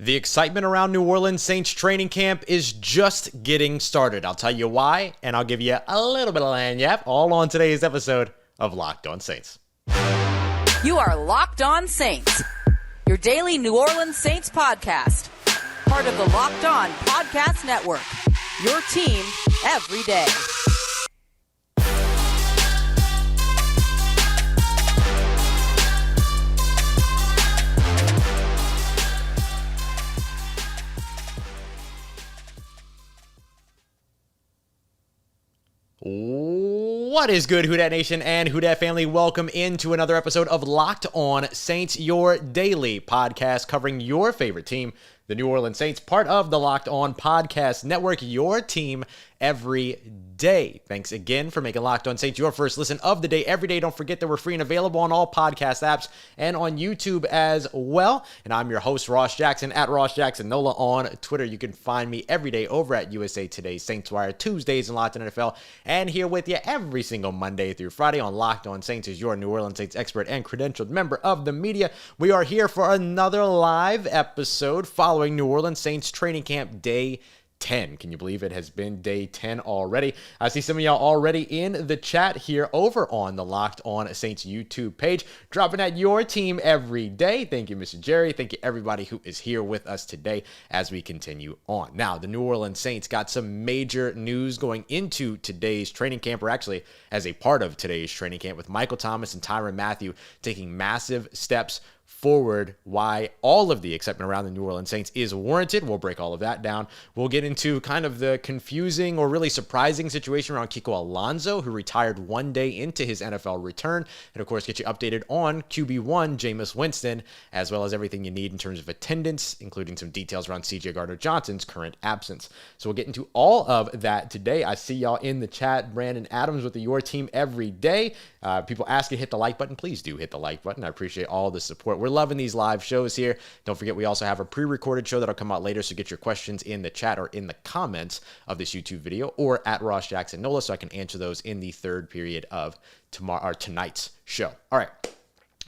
The excitement around New Orleans Saints training camp is just getting started. I'll tell you why, and I'll give you a little bit of lagniappe all on today's episode of Locked On Saints. You are Locked On Saints, your daily New Orleans Saints podcast. Part of the Locked On Podcast Network, your team every day. What is good, Who Dat Nation and Who Dat family? Welcome into another episode of Locked On Saints, your daily podcast covering your favorite team, the New Orleans Saints, part of the Locked On Podcast Network, your team every day. Thanks again for making Locked On Saints your first listen of the day every day. Don't forget that we're free and available on all podcast apps and on YouTube as well. And I'm your host, Ross Jackson, at Ross Jackson Nola on Twitter. You can find me every day over at USA Today Saints Wire, Tuesdays in Locked On NFL, and here with you every single Monday through Friday on Locked On Saints as your New Orleans Saints expert and credentialed member of the media. We are here for another live episode following New Orleans Saints training camp day 10. Can you believe it has been day 10 already? I see some of y'all already in the chat here over on the Locked On Saints YouTube page, dropping at your team every day. Thank you, Mr. Jerry. Thank you, everybody who is here with us today as we continue on. Now, the New Orleans Saints got some major news going into today's training camp, or actually as a part of today's training camp, with Michael Thomas and Tyrann Mathieu taking massive steps forward. Why all of the excitement around the New Orleans Saints is warranted. We'll break all of that down. We'll get into kind of the confusing or really surprising situation around Kiko Alonso, who retired one day into his NFL return, and of course get you updated on QB1 Jameis Winston, as well as everything you need in terms of attendance, including some details around CJ Gardner-Johnson's current absence. So we'll get into all of that today. I see y'all in the chat. Brandon Adams with the Your Team Every Day. People ask you to hit the like button. Please do hit the like button. I appreciate all the support. We're loving these live shows here. Don't forget, we also have a pre-recorded show that'll come out later, so get your questions in the chat or in the comments of this YouTube video or at Ross Jackson Nola, so I can answer those in the third period of tonight's show. All right.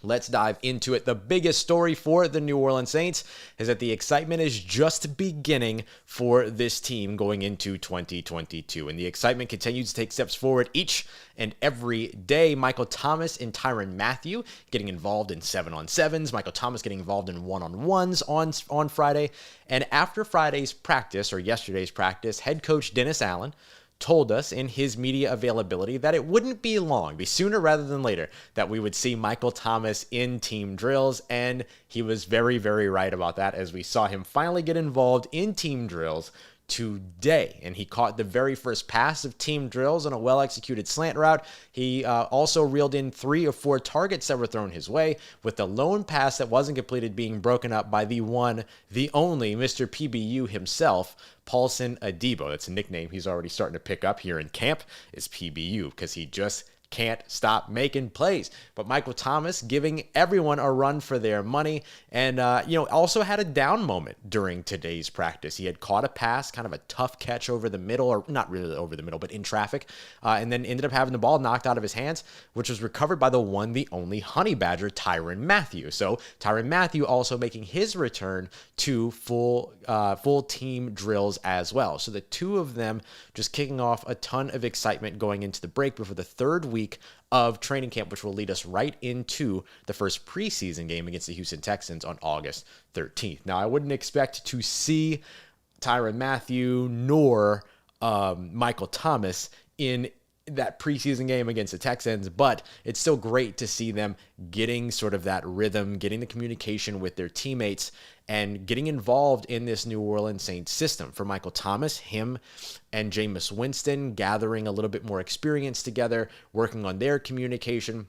Let's dive into it. The biggest story for the New Orleans Saints is that the excitement is just beginning for this team going into 2022. And the excitement continues to take steps forward each and every day. Michael Thomas and Tyrann Mathieu getting involved in 7-on-7s. Michael Thomas getting involved in 1-on-1s on Friday. And after Friday's practice, or yesterday's practice, head coach Dennis Allen told us in his media availability that it wouldn't be long, be sooner rather than later, that we would see Michael Thomas in team drills, and he was very, very right about that, as we saw him finally get involved in team drills today. And he caught the very first pass of team drills on a well-executed slant route. He also reeled in 3 of 4 targets that were thrown his way, with the lone pass that wasn't completed being broken up by the one, the only Mr. PBU himself, Paulson Adebo. That's a nickname he's already starting to pick up here in camp, is PBU, because he just can't stop making plays. But Michael Thomas giving everyone a run for their money, and also had a down moment during today's practice. He had caught a pass, kind of a tough catch over the middle, or not really over the middle, but in traffic, and then ended up having the ball knocked out of his hands, which was recovered by the one, the only Honey Badger, Tyrann Mathieu. So Tyrann Mathieu also making his return to full team drills as well. So the two of them just kicking off a ton of excitement going into the break before the third week of training camp, which will lead us right into the first preseason game against the Houston Texans on August 13th. Now, I wouldn't expect to see Tyrann Mathieu nor Michael Thomas in that preseason game against the Texans, but it's still great to see them getting sort of that rhythm, getting the communication with their teammates, and getting involved in this New Orleans Saints system. For Michael Thomas, him and Jameis Winston gathering a little bit more experience together, working on their communication,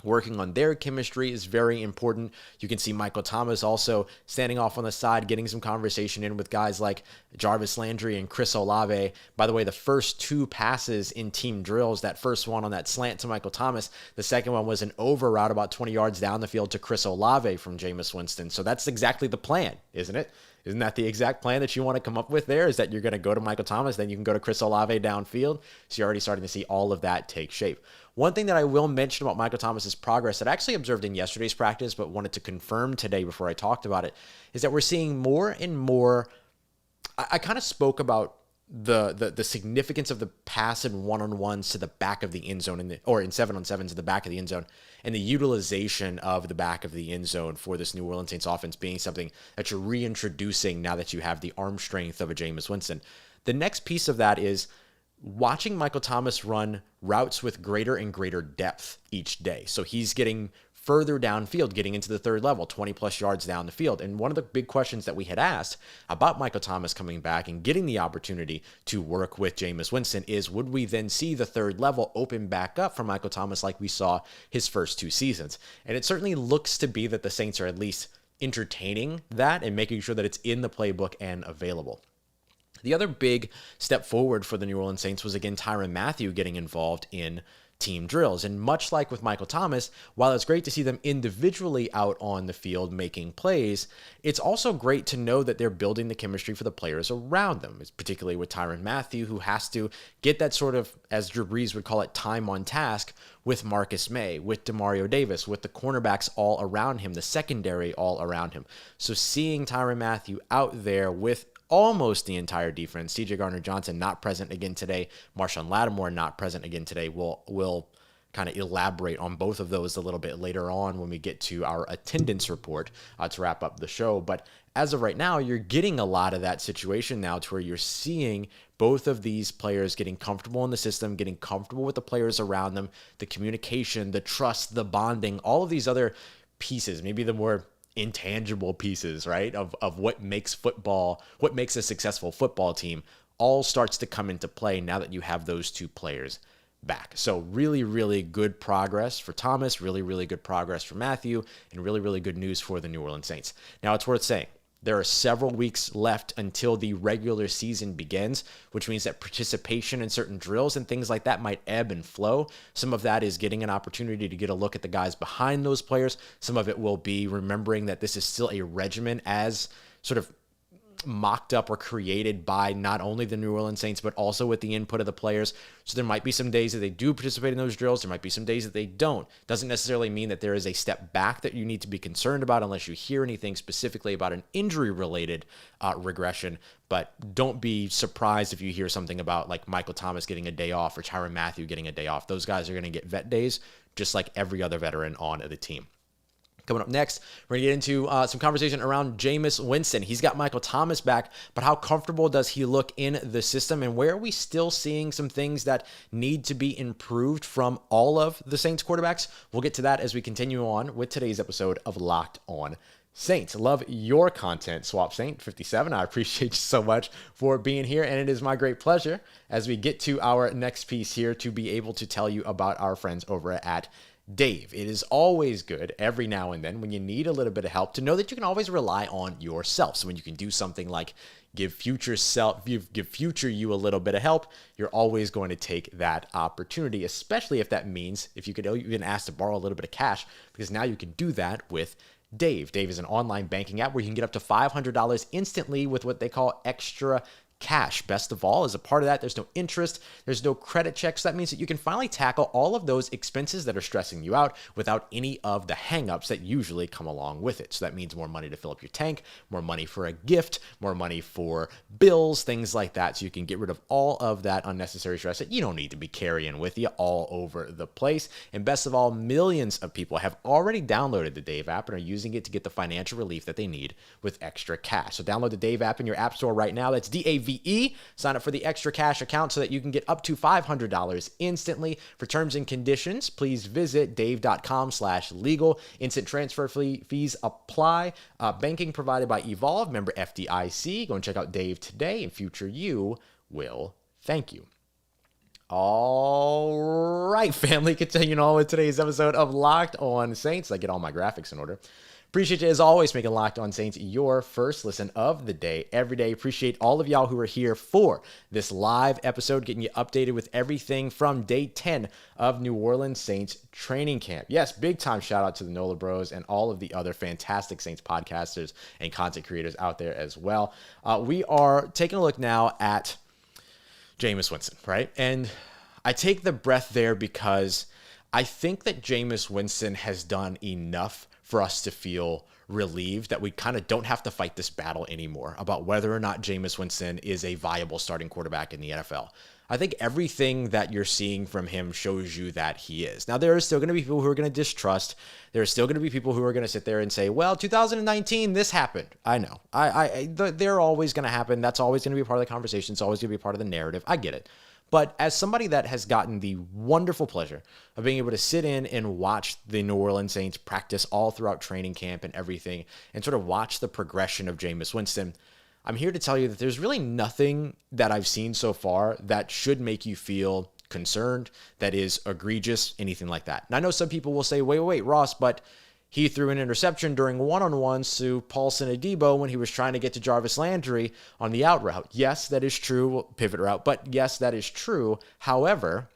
working on their chemistry is very important. You can see Michael Thomas also standing off on the side, getting some conversation in with guys like Jarvis Landry and Chris Olave. By the way, the first 2 passes in team drills, that first one on that slant to Michael Thomas, the second one was an over route about 20 yards down the field to Chris Olave from Jameis Winston. So that's exactly the plan, isn't it? Isn't that the exact plan that you want to come up with there? Is that you're going to go to Michael Thomas, then you can go to Chris Olave downfield? So you're already starting to see all of that take shape. One thing that I will mention about Michael Thomas's progress that I actually observed in yesterday's practice, but wanted to confirm today before I talked about it, is that we're seeing more and more. I kind of spoke about the significance of the pass and one-on-ones to the back of the end zone, or in 7-on-7s to the back of the end zone, and the utilization of the back of the end zone for this New Orleans Saints offense being something that you're reintroducing now that you have the arm strength of a Jameis Winston. The next piece of that is watching Michael Thomas run routes with greater and greater depth each day. So he's getting further downfield, getting into the third level, 20 plus yards down the field. And one of the big questions that we had asked about Michael Thomas coming back and getting the opportunity to work with Jameis Winston is, would we then see the third level open back up for Michael Thomas like we saw his first 2 seasons? And it certainly looks to be that the Saints are at least entertaining that and making sure that it's in the playbook and available. The other big step forward for the New Orleans Saints was, again, Tyrann Mathieu getting involved in team drills. And much like with Michael Thomas, while it's great to see them individually out on the field making plays, it's also great to know that they're building the chemistry for the players around them. It's particularly with Tyrann Mathieu, who has to get that sort of, as Drew Brees would call it, time on task with Marcus May, with Demario Davis, with the cornerbacks all around him, the secondary all around him. So seeing Tyrann Mathieu out there with almost the entire defense, CJ Gardner-Johnson not present again today, Marshawn Lattimore not present again today. We'll kind of elaborate on both of those a little bit later on when we get to our attendance report to wrap up the show. But as of right now, you're getting a lot of that situation now to where you're seeing both of these players getting comfortable in the system, getting comfortable with the players around them, the communication, the trust, the bonding, all of these other pieces, maybe the more intangible pieces, right, of what makes football, what makes a successful football team, all starts to come into play now that you have those 2 players back. So really, really good progress for Thomas, really, really good progress for Mathieu, and really, really good news for the New Orleans Saints. Now, it's worth saying, there are several weeks left until the regular season begins, which means that participation in certain drills and things like that might ebb and flow. Some of that is getting an opportunity to get a look at the guys behind those players. Some of it will be remembering that this is still a regimen as sort of mocked up or created by not only the New Orleans Saints, but also with the input of the players. So there might be some days that they do participate in those drills. There might be some days that they don't. Doesn't necessarily mean that there is a step back that you need to be concerned about unless you hear anything specifically about an injury-related regression. But don't be surprised if you hear something about like Michael Thomas getting a day off or Tyrann Mathieu getting a day off. Those guys are going to get vet days just like every other veteran on the team. Coming up next, we're going to get into some conversation around Jameis Winston. He's got Michael Thomas back, but how comfortable does he look in the system, and where are we still seeing some things that need to be improved from all of the Saints quarterbacks? We'll get to that as we continue on with today's episode of Locked On Saints. Love your content, Swap Saint 57. I appreciate you so much for being here, and it is my great pleasure as we get to our next piece here to be able to tell you about our friends over at Dave. It is always good every now and then when you need a little bit of help to know that you can always rely on yourself. So when you can do something like give future you a little bit of help, you're always going to take that opportunity, especially if that means if you could even ask to borrow a little bit of cash, because now you can do that with Dave. Dave is an online banking app where you can get up to $500 instantly with what they call extra cash. Best of all, as a part of that, there's no interest, there's no credit checks. That means that you can finally tackle all of those expenses that are stressing you out without any of the hangups that usually come along with it. So that means more money to fill up your tank, more money for a gift, more money for bills, things like that. So you can get rid of all of that unnecessary stress that you don't need to be carrying with you all over the place. And best of all, millions of people have already downloaded the Dave app and are using it to get the financial relief that they need with extra cash. So download the Dave app in your app store right now. That's DAVE. Sign up for the extra cash account so that you can get up to $500 instantly. For terms and conditions, please visit dave.com/legal. Instant transfer fees apply. Banking provided by Evolve, member FDIC. Go and check out Dave today, and future you will thank you. All right, family, continuing on with today's episode of Locked On Saints. I get all my graphics in order. Appreciate you, as always, making Locked On Saints your first listen of the day, every day. Appreciate all of y'all who are here for this live episode, getting you updated with everything from day 10 of New Orleans Saints training camp. Yes, big time shout out to the NOLA Bros and all of the other fantastic Saints podcasters and content creators out there as well. We are taking a look now at Jameis Winston, right? And I take the breath there because I think that Jameis Winston has done enough for us to feel relieved that we kind of don't have to fight this battle anymore about whether or not Jameis Winston is a viable starting quarterback in the NFL. I think everything that you're seeing from him shows you that he is. Now, there are still going to be people who are going to distrust. There are still going to be people who are going to sit there and say, well, 2019, this happened. I know. They're always going to happen. That's always going to be part of the conversation. It's always going to be part of the narrative. I get it. But as somebody that has gotten the wonderful pleasure of being able to sit in and watch the New Orleans Saints practice all throughout training camp and everything, and sort of watch the progression of Jameis Winston, I'm here to tell you that there's really nothing that I've seen so far that should make you feel concerned, that is egregious, anything like that. And I know some people will say, wait, Ross, but he threw an interception during one-on-ones to Paulson Adebo when he was trying to get to Jarvis Landry on the out route. Yes, that is true, pivot route, but yes, that is true. However,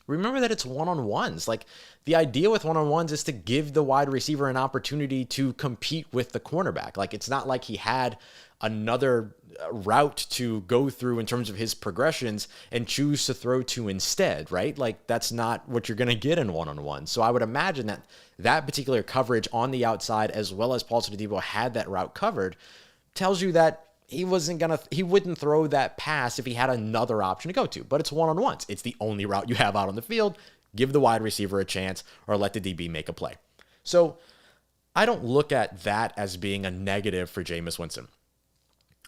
remember that it's one-on-ones. Like, the idea with one-on-ones is to give the wide receiver an opportunity to compete with the cornerback. Like, it's not like he had another route to go through in terms of his progressions and choose to throw to instead, right? Like, that's not what you're going to get in one-on-one. So I would imagine that that particular coverage on the outside, as well as Paulson Adebo had that route covered, tells you that he wouldn't throw that pass if he had another option to go to. But it's one-on-ones. It's the only route you have out on the field. Give the wide receiver a chance or let the DB make a play. So I don't look at that as being a negative for Jameis Winston.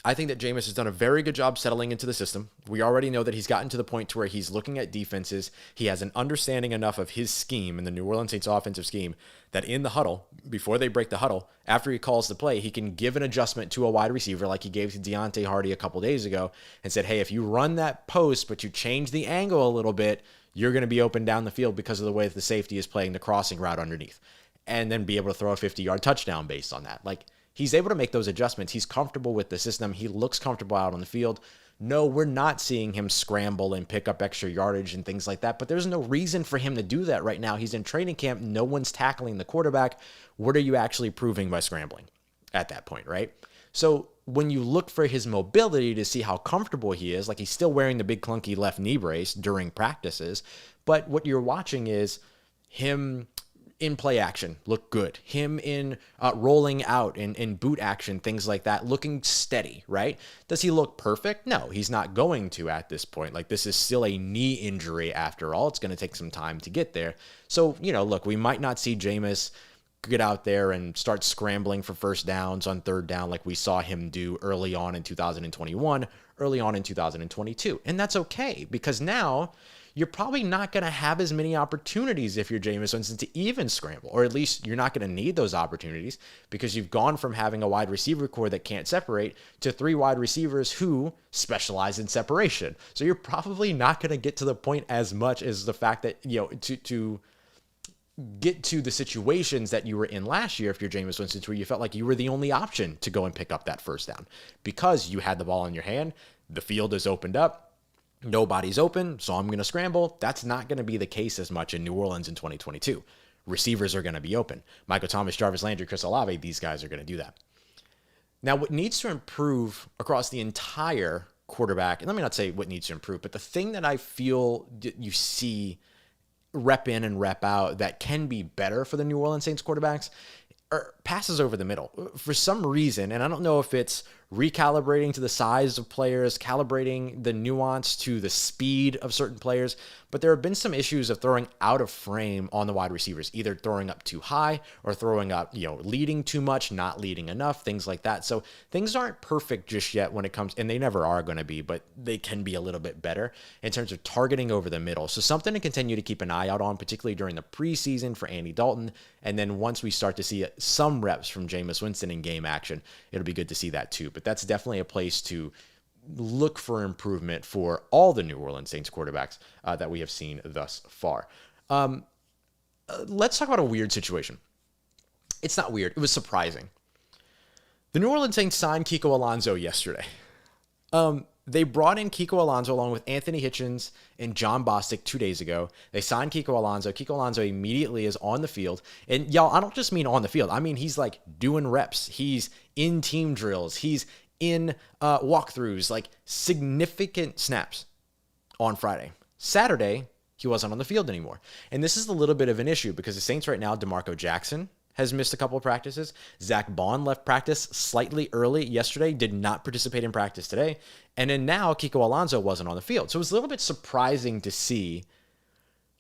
I think that Jameis has done a very good job settling into the system. We already know that he's gotten to the point to where he's looking at defenses. He has an understanding enough of his scheme and the New Orleans Saints offensive scheme that in the huddle, before they break the huddle, after he calls the play, he can give an adjustment to a wide receiver like he gave to Deontay Hardy a couple days ago and said, hey, if you run that post, but you change the angle a little bit, you're going to be open down the field because of the way that the safety is playing the crossing route underneath. And then be able to throw a 50-yard touchdown based on that. Like, he's able to make those adjustments. He's comfortable with the system. He looks comfortable out on the field. No, we're not seeing him scramble and pick up extra yardage and things like that, but there's no reason for him to do that right now. He's in training camp. No one's tackling the quarterback. What are you actually proving by scrambling at that point, right? So when you look for his mobility to see how comfortable he is, like, he's still wearing the big clunky left knee brace during practices, but what you're watching is him in play action look good. Him in rolling out in boot action, things like that, looking steady, right? Does he look perfect? No, he's not going to at this point. Like, this is still a knee injury after all. It's going to take some time to get there. So, look, we might not see Jameis get out there and start scrambling for first downs on third down like we saw him do early on in 2021, early on in 2022. And that's okay, because now you're probably not going to have as many opportunities if you're Jameis Winston to even scramble, or at least you're not going to need those opportunities because you've gone from having a wide receiver core that can't separate to 3 wide receivers who specialize in separation. So you're probably not going to get to the point as much as the fact that, to get to the situations that you were in last year if you're Jameis Winston, where you felt like you were the only option to go and pick up that first down because you had the ball in your hand, the field is opened up, nobody's open, so I'm going to scramble. That's not going to be the case as much in New Orleans in 2022. Receivers are going to be open. Michael Thomas, Jarvis Landry, Chris Olave, these guys are going to do that. Now, what needs to improve across the entire quarterback, and let me not say what needs to improve, but the thing that I feel you see rep in and rep out that can be better for the New Orleans Saints quarterbacks are passes over the middle. For some reason, and I don't know if it's recalibrating to the size of players, calibrating the nuance to the speed of certain players, but there have been some issues of throwing out of frame on the wide receivers, either throwing up too high or throwing up, leading too much, not leading enough, things like that. So things aren't perfect just yet when it comes, and they never are going to be, but they can be a little bit better in terms of targeting over the middle. So something to continue to keep an eye out on, particularly during the preseason for Andy Dalton. And then once we start to see some reps from Jameis Winston in game action, it'll be good to see that too. But that's definitely a place to look for improvement for all the New Orleans Saints quarterbacks that we have seen thus far. Let's talk about a weird situation. It's not weird. It was surprising. The New Orleans Saints signed Kiko Alonso yesterday. They brought in Kiko Alonso along with Anthony Hitchens and John Bostic 2 days ago. They signed Kiko Alonso. Kiko Alonso immediately is on the field. And y'all, I don't just mean on the field. I mean, he's like doing reps. He's in team drills. He's in walkthroughs, like significant snaps on Friday. Saturday, he wasn't on the field anymore. And this is a little bit of an issue because the Saints right now, DeMarco Jackson has missed a couple of practices. Zach Bond left practice slightly early yesterday, did not participate in practice today. And then now Kiko Alonso wasn't on the field. So it was a little bit surprising to see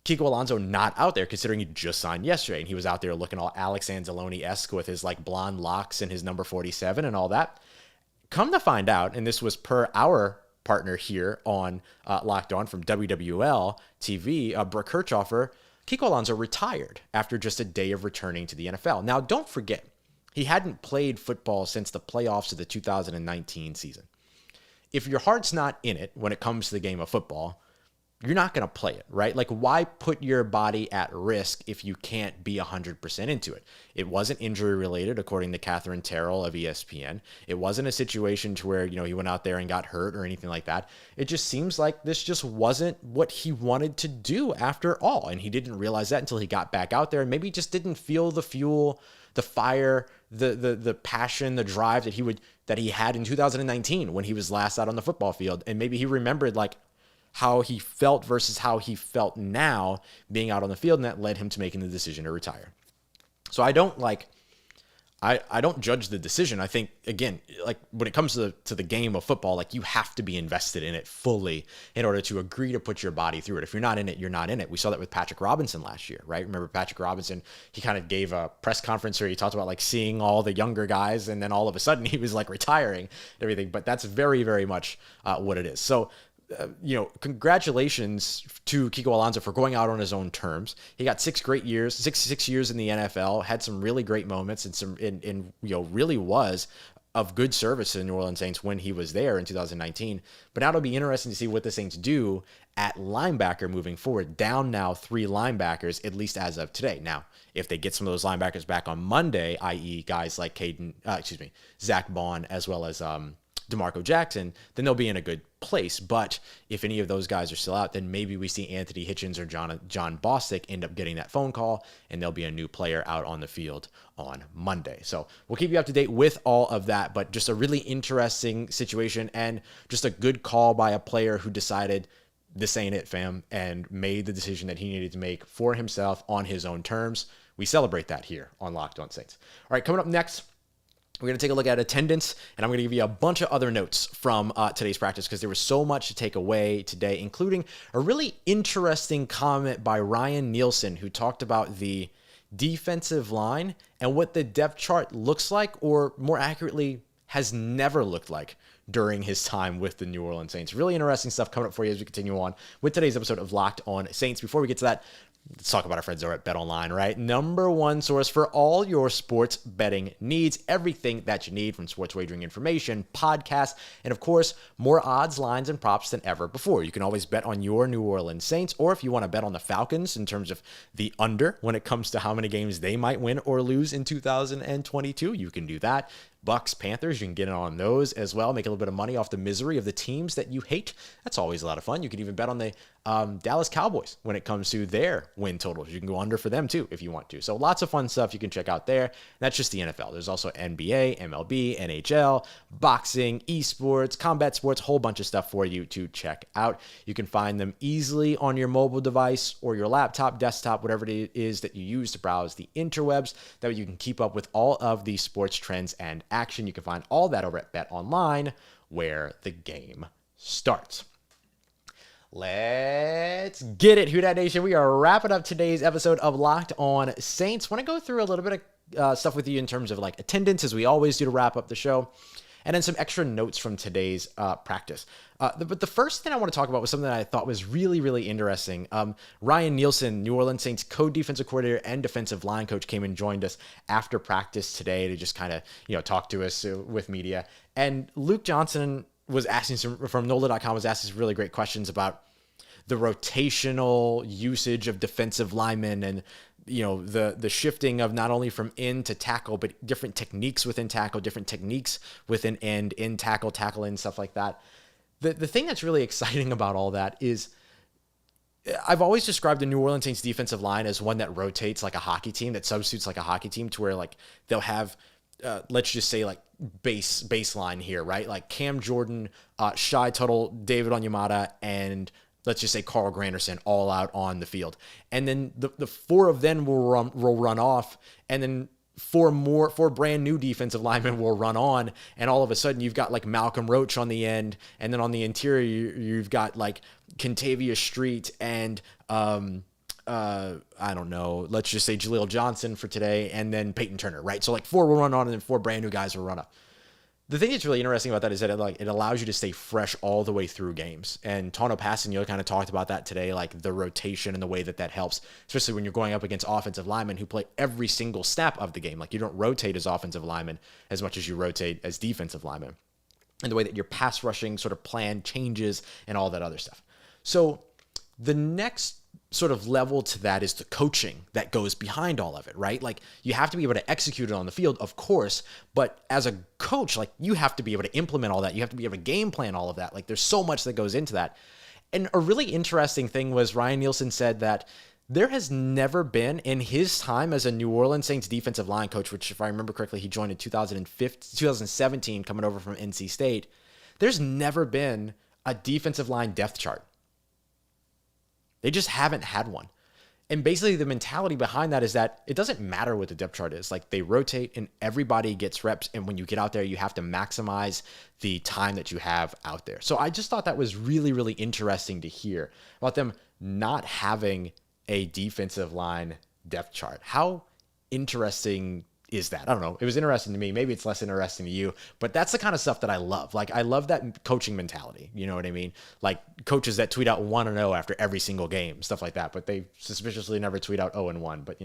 Kiko Alonso not out there, considering he just signed yesterday. And he was out there looking all Alex Anzalone-esque with his like blonde locks and his number 47 and all that. Come to find out, and this was per our partner here on Locked On from WWL TV, Brooke Kirchhoffer, Kiko Alonso retired after just a day of returning to the NFL. Now, don't forget, he hadn't played football since the playoffs of the 2019 season. If your heart's not in it when it comes to the game of football, you're not going to play it, right? Like, why put your body at risk if you can't be 100% into it? It wasn't injury related, according to Catherine Terrell of ESPN. It wasn't a situation to where, he went out there and got hurt or anything like that. It just seems like this just wasn't what he wanted to do after all. And he didn't realize that until he got back out there and maybe just didn't feel the fuel, the fire, the passion, the drive that he had in 2019 when he was last out on the football field. And maybe he remembered like how he felt versus how he felt now being out on the field, and that led him to making the decision to retire. So I don't judge the decision. I think, again, like when it comes to the game of football, like you have to be invested in it fully in order to agree to put your body through it. If you're not in it, you're not in it. We saw that with Patrick Robinson last year, right? Remember Patrick Robinson, he kind of gave a press conference where he talked about like seeing all the younger guys, and then all of a sudden he was like retiring and everything. But that's very, very much what it is. So, congratulations to Kiko Alonso for going out on his own terms. He got 6 years in the NFL, had some really great moments and really was of good service to the New Orleans Saints when he was there in 2019. But now it'll be interesting to see what the Saints do at linebacker moving forward. Down now 3 linebackers, at least as of today. Now, if they get some of those linebackers back on Monday, i.e. guys like Zach Bond, as well as DeMarco Jackson, then they'll be in a good place. But if any of those guys are still out, then maybe we see Anthony Hitchens or John Bostic end up getting that phone call, and there'll be a new player out on the field on Monday. So we'll keep you up to date with all of that, but just a really interesting situation and just a good call by a player who decided this ain't it, fam, and made the decision that he needed to make for himself on his own terms. We celebrate that here on Locked On Saints. All right, coming up next, we're going to take a look at attendance, and I'm going to give you a bunch of other notes from today's practice because there was so much to take away today, including a really interesting comment by Ryan Nielsen, who talked about the defensive line and what the depth chart looks like, or more accurately, has never looked like during his time with the New Orleans Saints. Really interesting stuff coming up for you as we continue on with today's episode of Locked On Saints. Before we get to that, let's talk about our friends over at BetOnline, right? Number one source for all your sports betting needs. Everything that you need from sports wagering information, podcasts, and of course, more odds, lines, and props than ever before. You can always bet on your New Orleans Saints, or if you want to bet on the Falcons in terms of the under when it comes to how many games they might win or lose in 2022, you can do that. Bucks, Panthers, you can get in on those as well. Make a little bit of money off the misery of the teams that you hate. That's always a lot of fun. You can even bet on the Dallas Cowboys when it comes to their win totals. You can go under for them too if you want to. So lots of fun stuff you can check out there. That's just the NFL. There's also NBA, MLB, NHL, boxing, esports, combat sports, whole bunch of stuff for you to check out. You can find them easily on your mobile device or your laptop, desktop, whatever it is that you use to browse the interwebs. That way you can keep up with all of the sports trends and action. You can find all that over at BetOnline, where the game starts. Let's get it, Who Dat Nation. We are wrapping up today's episode of Locked On Saints. Want to go through a little bit of stuff with you in terms of like attendance, as we always do to wrap up the show, and then some extra notes from today's practice. But the first thing I want to talk about was something that I thought was really, really interesting. Ryan Nielsen, New Orleans Saints co-defensive coordinator and defensive line coach, came and joined us after practice today to just kind of, talk to us with media. And Luke Johnson was asking from NOLA.com was asking some really great questions about the rotational usage of defensive linemen and, the shifting of not only from end to tackle, but different techniques within tackle, different techniques within end, in tackle, tackle in, stuff like that. The thing that's really exciting about all that is I've always described the New Orleans Saints defensive line as one that rotates like a hockey team, that substitutes like a hockey team, to where like they'll have, let's just say like baseline here, right? Like Cam Jordan, Shai Tuttle, David Onyemata, and let's just say Carl Granderson all out on the field. And then the four of them will run off, and then four brand new defensive linemen will run on, and all of a sudden you've got like Malcolm Roach on the end, and then on the interior you've got like Kentavious Street and I don't know, let's just say Jaleel Johnson for today, and then Payton Turner, right? So like four will run on, and then four brand new guys will run up. The thing that's really interesting about that is that it allows you to stay fresh all the way through games. And Tano Passanio kind of talked about that today, like the rotation and the way that helps, especially when you're going up against offensive linemen who play every single snap of the game. Like you don't rotate as offensive linemen as much as you rotate as defensive linemen. And the way that your pass rushing sort of plan changes and all that other stuff. So the next sort of level to that is the coaching that goes behind all of it, right? Like you have to be able to execute it on the field, of course, but as a coach, like you have to be able to implement all that. You have to be able to game plan all of that. Like there's so much that goes into that. And a really interesting thing was Ryan Nielsen said that there has never been in his time as a New Orleans Saints defensive line coach, which if I remember correctly, he joined in 2017 coming over from NC State. There's never been a defensive line depth chart. They just haven't had one. And basically the mentality behind that is that it doesn't matter what the depth chart is. Like they rotate and everybody gets reps. And when you get out there, you have to maximize the time that you have out there. So I just thought that was really, really interesting to hear about them not having a defensive line depth chart. How interesting is that? I don't know. It was interesting to me. Maybe it's less interesting to you, but that's the kind of stuff that I love. Like I love that coaching mentality. You know what I mean? Like coaches that tweet out 1-0 after every single game, stuff like that, but they suspiciously never tweet out 0-1, but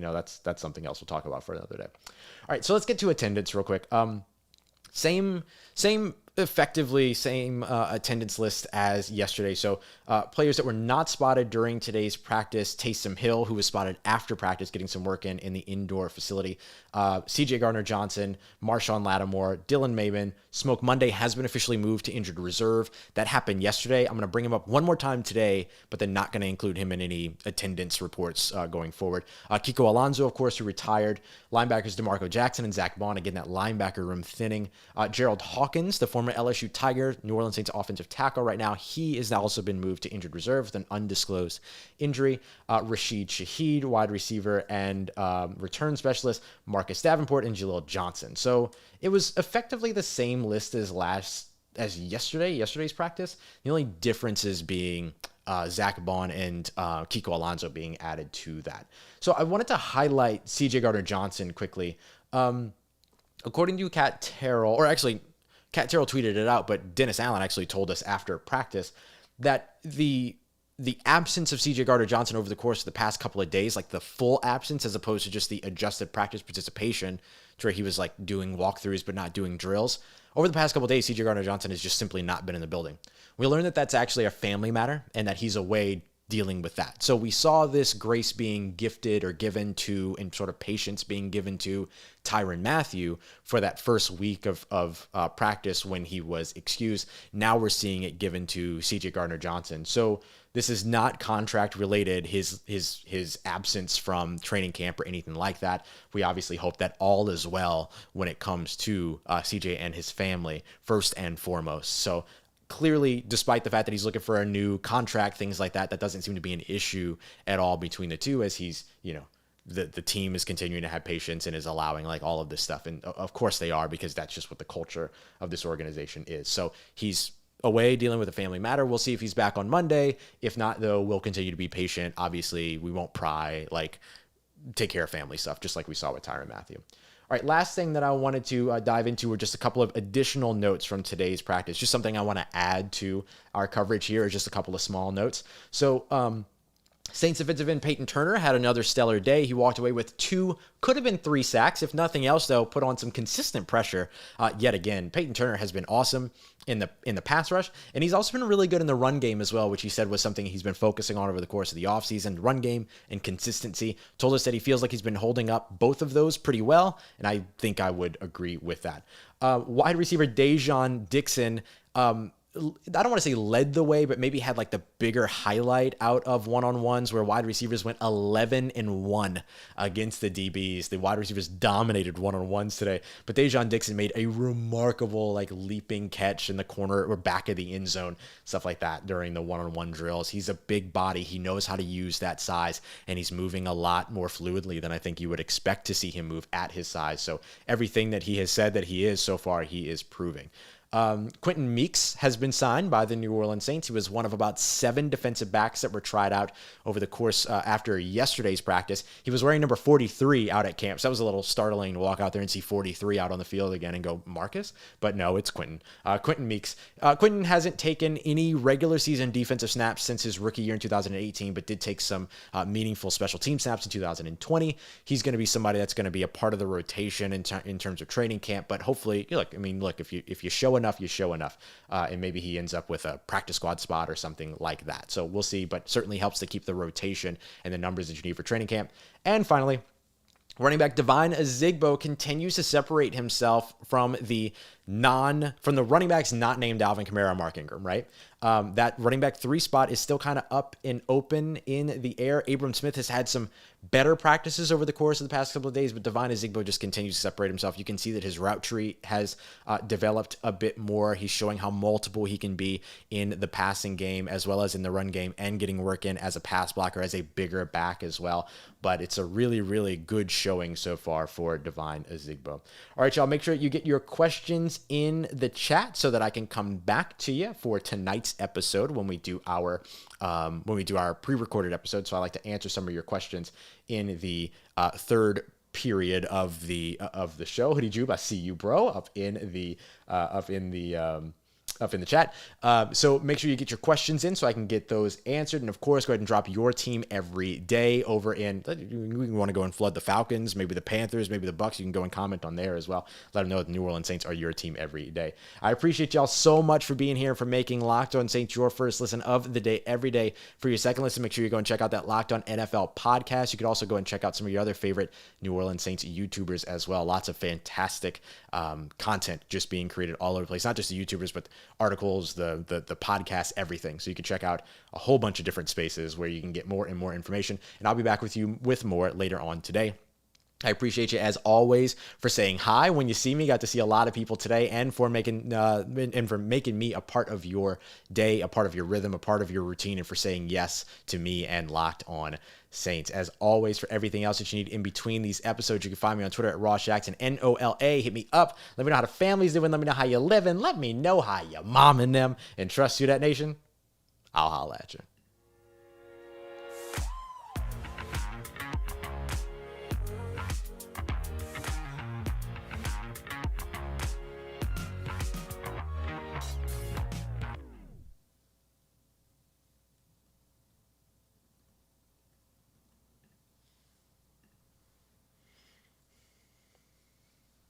that's something else we'll talk about for another day. All right. So let's get to attendance real quick. Same attendance list as yesterday. So players that were not spotted during today's practice: Taysom Hill, who was spotted after practice getting some work in the indoor facility. CJ Gardner-Johnson, Marshawn Lattimore, Dylan Maben. Smoke Monday has been officially moved to injured reserve. That happened yesterday. I'm going to bring him up one more time today, but then not going to include him in any attendance reports going forward. Kiko Alonso, of course, who retired. Linebackers DeMarco Jackson and Zach Bond. Again, that linebacker room thinning. Gerald Hawkins, the former LSU Tiger, New Orleans Saints offensive tackle right now. He has now also been moved to injured reserve with an undisclosed injury. Rashid Shaheed, wide receiver and return specialist. Marcus Davenport and Jaleel Johnson. So it was effectively the same list as yesterday's practice. The only differences being Zach Bond and Kiko Alonso being added to that. So I wanted to highlight CJ Gardner-Johnson quickly. According to Cat Terrell tweeted it out, but Dennis Allen actually told us after practice that the absence of CJ Gardner-Johnson over the course of the past couple of days, like the full absence as opposed to just the adjusted practice participation, to where he was like doing walkthroughs but not doing drills. Over the past couple of days, CJ Gardner-Johnson has just simply not been in the building. We learned that that's actually a family matter and that he's away dealing with that. So we saw this grace being gifted or given to, and sort of patience being given to Tyrann Mathieu for that first week of practice when he was excused. Now we're seeing it given to CJ Gardner-Johnson. So this is not contract related, his absence from training camp or anything like that. We obviously hope that all is well when it comes to CJ and his family first and foremost. So clearly, despite the fact that he's looking for a new contract, things like that, that doesn't seem to be an issue at all between the two, as he's, the team is continuing to have patience and is allowing like all of this stuff. And of course they are, because that's just what the culture of this organization is. So he's away dealing with a family matter. We'll see if he's back on Monday. If not, though, we'll continue to be patient. Obviously, we won't pry, take care of family stuff, just like we saw with Tyrann Mathieu. All right, last thing that I wanted to dive into were just a couple of additional notes from today's practice. Just something I want to add to our coverage here is just a couple of small notes. So Saints defensive end Payton Turner had another stellar day. He walked away with 2, could have been 3 sacks. If nothing else, though, put on some consistent pressure yet again. Payton Turner has been awesome in the pass rush, and he's also been really good in the run game as well, which he said was something he's been focusing on over the course of the offseason. Run game and consistency. Told us that he feels like he's been holding up both of those pretty well, and I think I would agree with that. Wide receiver Dejon Dixon, I don't want to say led the way, but maybe had like the bigger highlight out of one-on-ones where wide receivers went 11-1 against the DBs. The wide receivers dominated one-on-ones today, but Dejon Dixon made a remarkable like leaping catch in the corner or back of the end zone, stuff like that during the one-on-one drills. He's a big body. He knows how to use that size, and he's moving a lot more fluidly than I think you would expect to see him move at his size. So everything that he has said that he is so far, he is proving. Quenton Meeks has been signed by the New Orleans Saints. He was one of about 7 defensive backs that were tried out over the course after yesterday's practice. He was wearing number 43 out at camp, so that was a little startling to walk out there and see 43 out on the field again and go, Marcus? But no, it's Quenton. Quenton Meeks. Quenton hasn't taken any regular season defensive snaps since his rookie year in 2018, but did take some meaningful special team snaps in 2020. He's going to be somebody that's going to be a part of the rotation in terms of training camp, but hopefully, look, if you show enough, you show enough, and maybe he ends up with a practice squad spot or something like that. So we'll see, but certainly helps to keep the rotation and the numbers that you need for training camp. And finally, running back Devine Ozigbo continues to separate himself from the running backs not named Alvin Kamara, Mark Ingram, right? That running back 3 spot is still kind of up and open in the air. Abram Smith has had some better practices over the course of the past couple of days, but Devine Ozigbo just continues to separate himself. You can see that his route tree has developed a bit more. He's showing how multiple he can be in the passing game as well as in the run game and getting work in as a pass blocker, as a bigger back as well. But it's a really, really good showing so far for Devine Ozigbo. All right, y'all, make sure you get your questions in the chat so that I can come back to you for tonight's episode when we do our pre-recorded episode. So I like to answer some of your questions in the third period of the show. Hoodie Jube, I see you, bro, up in the chat. So make sure you get your questions in so I can get those answered. And of course, go ahead and drop your team every day over in, we want to go and flood the Falcons, maybe the Panthers, maybe the Bucks. You can go and comment on there as well. Let them know that the New Orleans Saints are your team every day. I appreciate y'all so much for being here and for making Locked On Saints your first listen of the day every day. For your second listen, make sure you go and check out that Locked On NFL podcast. You could also go and check out some of your other favorite New Orleans Saints YouTubers as well. Lots of fantastic content just being created all over the place. Not just the YouTubers, but articles, the podcast, everything. So you can check out a whole bunch of different spaces where you can get more and more information. And I'll be back with you with more later on today. I appreciate you as always for saying hi when you see me. Got to see a lot of people today, and for making me a part of your day, a part of your rhythm, a part of your routine, and for saying yes to me and Locked On Saints. As always, for everything else that you need in between these episodes, you can find me on Twitter at Ross Jackson, NOLA. Hit me up. Let me know how the family's doing. Let me know how you're living. Let me know how your mom and them. And trust you, that nation. I'll holla at you.